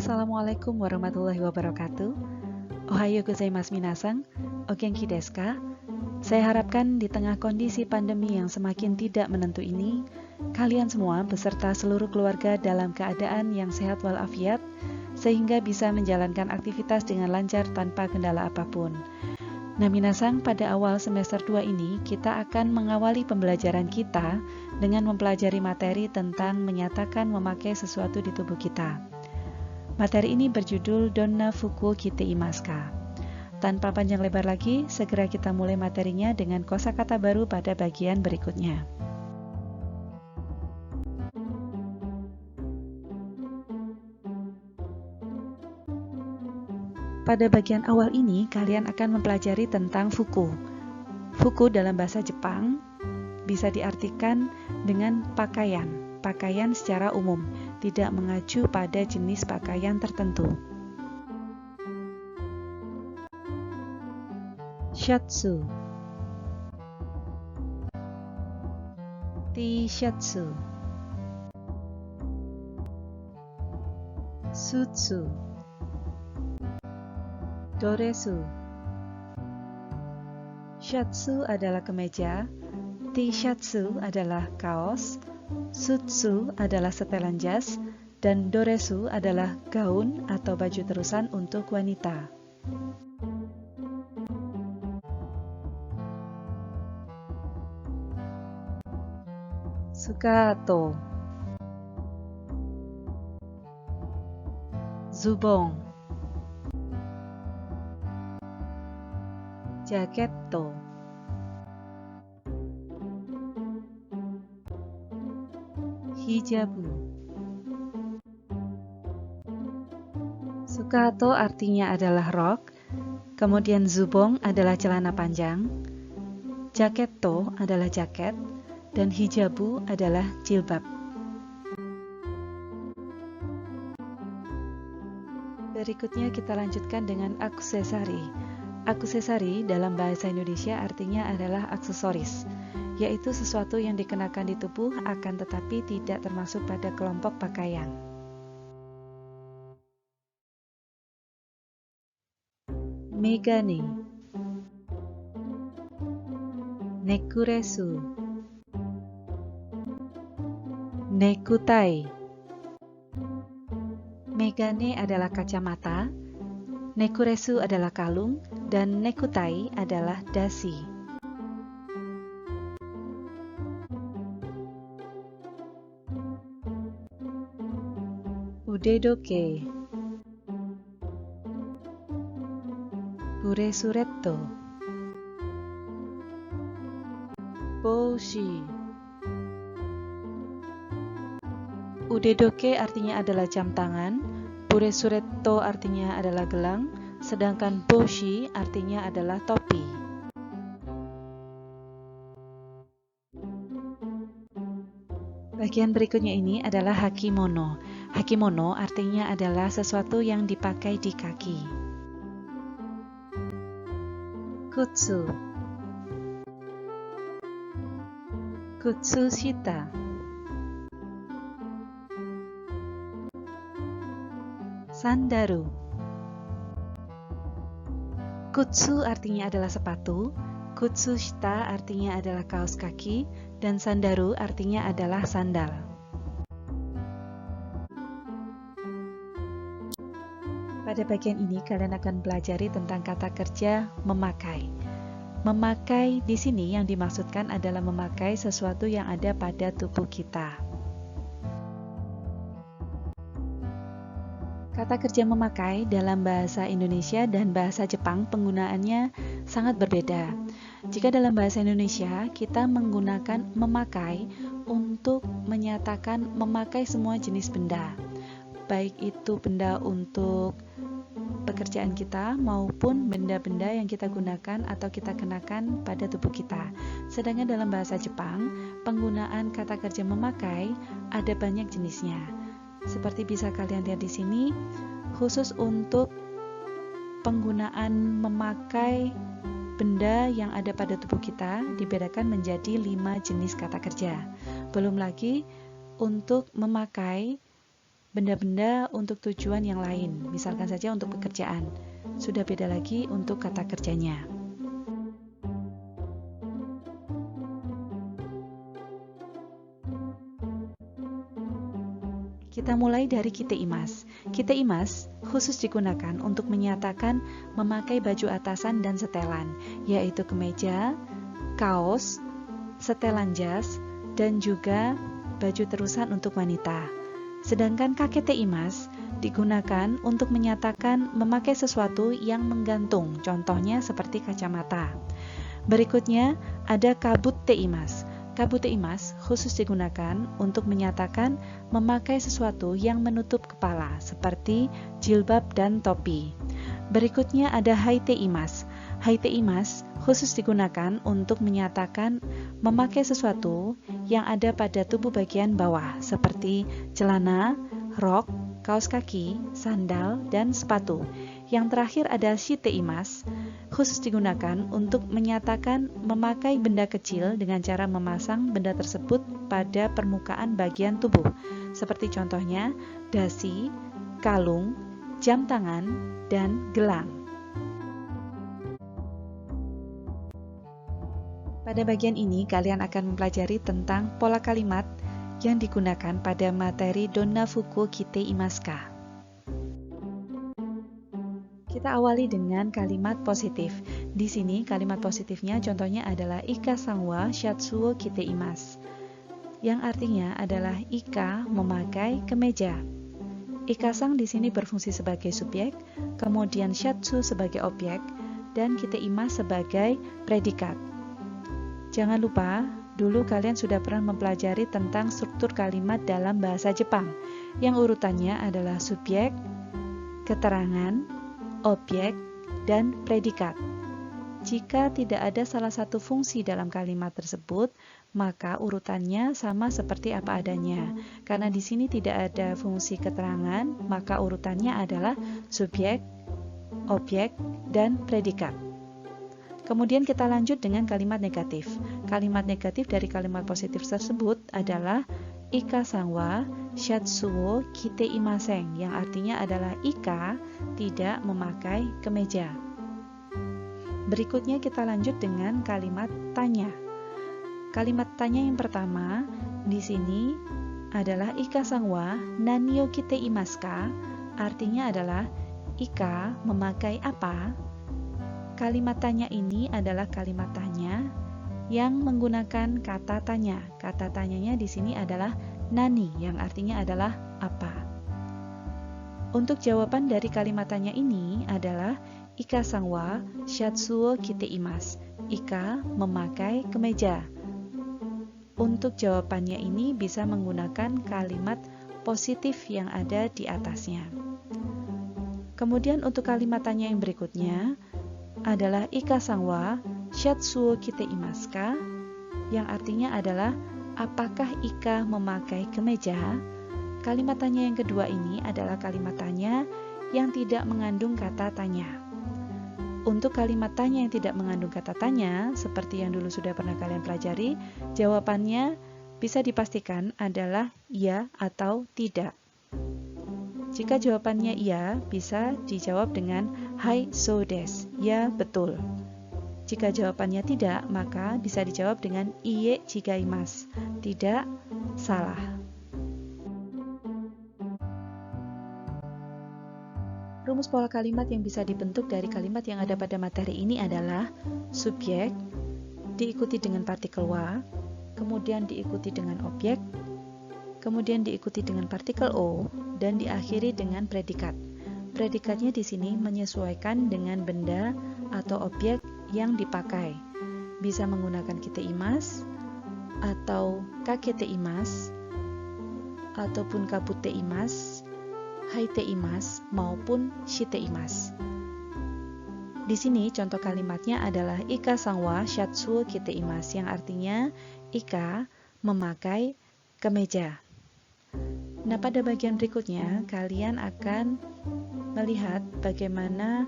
Assalamualaikum warahmatullahi wabarakatuh. Ohayo gozaimasu minasan. O genki desu ka? Saya harapkan di tengah kondisi pandemi yang semakin tidak menentu ini, kalian semua beserta seluruh keluarga dalam keadaan yang sehat walafiat, sehingga bisa menjalankan aktivitas dengan lancar tanpa kendala apapun. Nah minasan, pada awal semester 2 ini kita akan mengawali pembelajaran kita dengan mempelajari materi tentang menyatakan memakai sesuatu di tubuh kita. Materi ini berjudul Donna Fuku Kite Imaska. Tanpa panjang lebar lagi, segera kita mulai materinya dengan kosakata baru pada bagian berikutnya. Pada bagian awal ini, kalian akan mempelajari tentang fuku. Fuku dalam bahasa Jepang bisa diartikan dengan pakaian secara umum, tidak mengacu pada jenis pakaian tertentu. Shatsu, T-shatsu, Sutsu, Doresu. Shatsu adalah kemeja, T-shatsu adalah kaos, Sutsu adalah setelan jas, dan Doresu adalah gaun atau baju terusan untuk wanita. Sukato, zubong, jaketto, hijabu. Sukato artinya adalah rok, kemudian zubong adalah celana panjang, jaketto adalah jaket, dan hijabu adalah jilbab. Berikutnya kita lanjutkan dengan aksesori. Aksesori dalam bahasa Indonesia artinya adalah aksesoris, yaitu sesuatu yang dikenakan di tubuh akan tetapi tidak termasuk pada kelompok pakaian. Megane, nekuresu, nekutai. Megane adalah kacamata, nekuresu adalah kalung, dan nekutai adalah dasi. Udedoke, buresuretto, boshi. Udedoke artinya adalah jam tangan, buresuretto artinya adalah gelang, sedangkan boshi artinya adalah topi. Bagian berikutnya ini adalah hakimono. Hakimono artinya adalah sesuatu yang dipakai di kaki. Kutsu, kutsushita, sandaru. Kutsu artinya adalah sepatu, kutsushita artinya adalah kaos kaki, dan sandaru artinya adalah sandal. Pada bagian ini kalian akan pelajari tentang kata kerja memakai. Memakai di sini yang dimaksudkan adalah memakai sesuatu yang ada pada tubuh kita. Kata kerja memakai dalam bahasa Indonesia dan bahasa Jepang penggunaannya sangat berbeda. Jika dalam bahasa Indonesia kita menggunakan memakai untuk menyatakan memakai semua jenis benda, baik itu benda untuk pekerjaan kita maupun benda-benda yang kita gunakan atau kita kenakan pada tubuh kita. Sedangkan dalam bahasa Jepang, penggunaan kata kerja memakai ada banyak jenisnya. Seperti bisa kalian lihat di sini, khusus untuk penggunaan memakai benda yang ada pada tubuh kita dibedakan menjadi 5 jenis kata kerja. Belum lagi untuk memakai benda-benda untuk tujuan yang lain, misalkan saja untuk pekerjaan. Sudah beda lagi untuk kata kerjanya. Kita mulai dari kite imas. Kite imas khusus digunakan untuk menyatakan memakai baju atasan dan setelan, yaitu kemeja, kaos, setelan jas, dan juga baju terusan untuk wanita. Sedangkan kakete imas digunakan untuk menyatakan memakai sesuatu yang menggantung, contohnya seperti kacamata. Berikutnya ada kabute imas. Kabute imas khusus digunakan untuk menyatakan memakai sesuatu yang menutup kepala, seperti jilbab dan topi. Berikutnya ada haite imas. Haite imas khusus digunakan untuk menyatakan memakai sesuatu yang ada pada tubuh bagian bawah, seperti celana, rok, kaos kaki, sandal, dan sepatu. Yang terakhir ada shite imas, khusus digunakan untuk menyatakan memakai benda kecil dengan cara memasang benda tersebut pada permukaan bagian tubuh, seperti contohnya dasi, kalung, jam tangan, dan gelang. Pada bagian ini, kalian akan mempelajari tentang pola kalimat yang digunakan pada materi Donna Fuku Kite Imaska. Kita awali dengan kalimat positif. Di sini kalimat positifnya contohnya adalah Ika sangwa shatsuo kite imas, yang artinya adalah Ika memakai kemeja. Ika sang di sini berfungsi sebagai subjek, kemudian shatsu sebagai objek, dan kite imas sebagai predikat. Jangan lupa, dulu kalian sudah pernah mempelajari tentang struktur kalimat dalam bahasa Jepang, yang urutannya adalah subjek, keterangan, objek, dan predikat. Jika tidak ada salah satu fungsi dalam kalimat tersebut, maka urutannya sama seperti apa adanya. Karena di sini tidak ada fungsi keterangan, maka urutannya adalah subjek, objek, dan predikat. Kemudian kita lanjut dengan kalimat negatif. Kalimat negatif dari kalimat positif tersebut adalah Ika sangwa shatsuo kite imaseng, yang artinya adalah Ika tidak memakai kemeja. Berikutnya kita lanjut dengan kalimat tanya. Kalimat tanya yang pertama di sini adalah Ika sangwa nanio kite imaska, artinya adalah Ika memakai apa? Kalimat tanya ini adalah kalimat tanya yang menggunakan kata tanya. Kata tanyanya di sini adalah nani, yang artinya adalah apa. Untuk jawaban dari kalimat tanya ini adalah Ika sangwa shatsuo kite imas. Ika memakai kemeja. Untuk jawabannya ini bisa menggunakan kalimat positif yang ada di atasnya. Kemudian untuk kalimat tanya yang berikutnya adalah Ika sangwa shatsuo kite imaska, yang artinya adalah apakah Ika memakai kemeja? Kalimat tanya yang kedua ini adalah kalimat tanya yang tidak mengandung kata tanya. Untuk kalimat tanya yang tidak mengandung kata tanya, seperti yang dulu sudah pernah kalian pelajari, jawabannya bisa dipastikan adalah iya atau tidak. Jika jawabannya iya, bisa dijawab dengan hai so desu, ya betul. Jika jawabannya tidak, maka bisa dijawab dengan iie chigaimasu, tidak, salah. Rumus pola kalimat yang bisa dibentuk dari kalimat yang ada pada materi ini adalah subjek, diikuti dengan partikel wa, kemudian diikuti dengan objek, kemudian diikuti dengan partikel o, dan diakhiri dengan predikat. Predikatnya di sini menyesuaikan dengan benda atau objek yang dipakai. Bisa menggunakan kite imas, atau kakete imas, ataupun kabute imas, haite imas, maupun shite imas. Di sini contoh kalimatnya adalah Ika sangwa shatsuo kite imas, yang artinya Ika memakai kemeja. Nah, pada bagian berikutnya kalian akan melihat bagaimana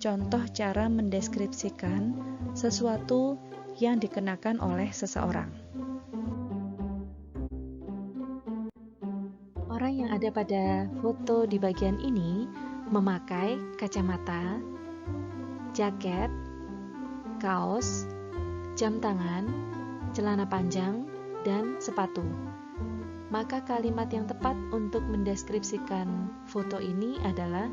contoh cara mendeskripsikan sesuatu yang dikenakan oleh seseorang. Orang yang ada pada foto di bagian ini memakai kacamata, jaket, kaos, jam tangan, celana panjang, dan sepatu. Maka kalimat yang tepat untuk mendeskripsikan foto ini adalah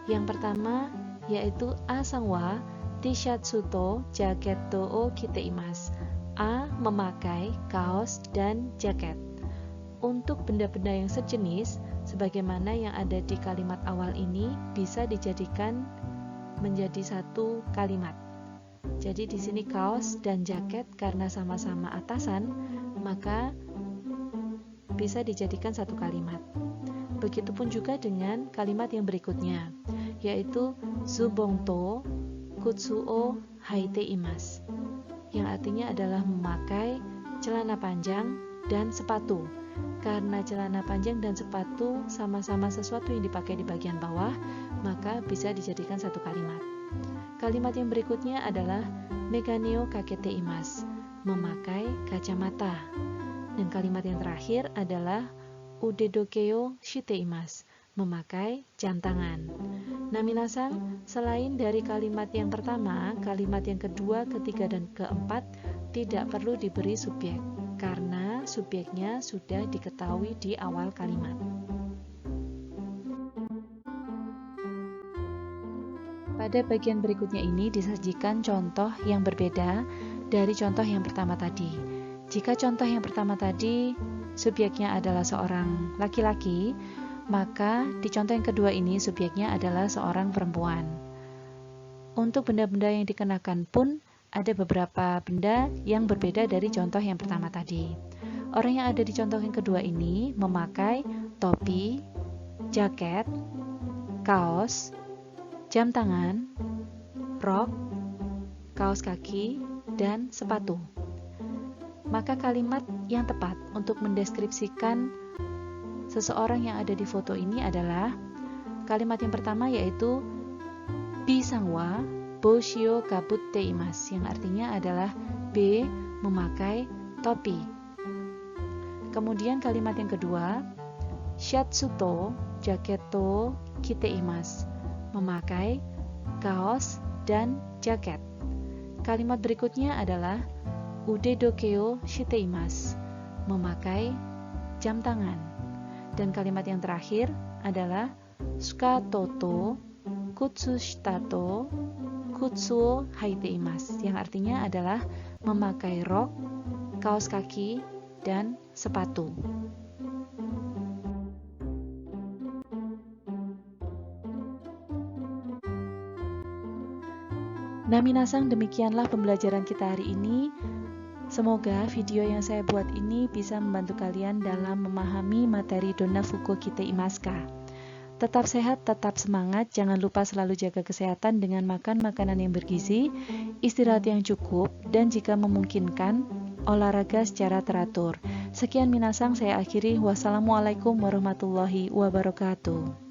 yang pertama, yaitu asan wa T-shirt to jaket o kiteimasu. A memakai kaos dan jaket. Untuk benda-benda yang sejenis, sebagaimana yang ada di kalimat awal ini, bisa dijadikan menjadi satu kalimat. Jadi di sini kaos dan jaket karena sama-sama atasan, maka bisa dijadikan satu kalimat. Begitupun juga dengan kalimat yang berikutnya, yaitu zubongto kutsuo haite imasu, yang artinya adalah memakai celana panjang dan sepatu. Karena celana panjang dan sepatu sama-sama sesuatu yang dipakai di bagian bawah, maka bisa dijadikan satu kalimat. Kalimat yang berikutnya adalah meganeo kakete imasu, memakai kacamata. Dan kalimat yang terakhir adalah udedokeo shite imasu, memakai jam tangan. Nah, minasang, selain dari kalimat yang pertama, kalimat yang kedua, ketiga, dan keempat tidak perlu diberi subjek, karena subjeknya sudah diketahui di awal kalimat. Pada bagian berikutnya ini disajikan contoh yang berbeda dari contoh yang pertama tadi. Jika contoh yang pertama tadi subjeknya adalah seorang laki-laki, maka di contoh yang kedua ini subjeknya adalah seorang perempuan. Untuk benda-benda yang dikenakan pun ada beberapa benda yang berbeda dari contoh yang pertama tadi. Orang yang ada di contoh yang kedua ini memakai topi, jaket, kaos, jam tangan, rok, kaos kaki, dan sepatu. Maka kalimat yang tepat untuk mendeskripsikan seseorang yang ada di foto ini adalah kalimat yang pertama, yaitu bisangwa boshio kabutte imasu, yang artinya adalah B memakai topi. Kemudian kalimat yang kedua, shatsu to jaket to kite imasu, memakai kaos dan jaket. Kalimat berikutnya adalah udedokeo shite imasu, memakai jam tangan. Dan kalimat yang terakhir adalah sukato to kutsushita to kutsuo haite imasu, yang artinya adalah memakai rok, kaos kaki, dan sepatu. Nah, minasang, demikianlah pembelajaran kita hari ini. Semoga video yang saya buat ini bisa membantu kalian dalam memahami materi Donna Fuko Kite Imasu. Tetap sehat, tetap semangat, jangan lupa selalu jaga kesehatan dengan makan makanan yang bergizi, istirahat yang cukup, dan jika memungkinkan, olahraga secara teratur. Sekian minasang, saya akhiri. Wassalamualaikum warahmatullahi wabarakatuh.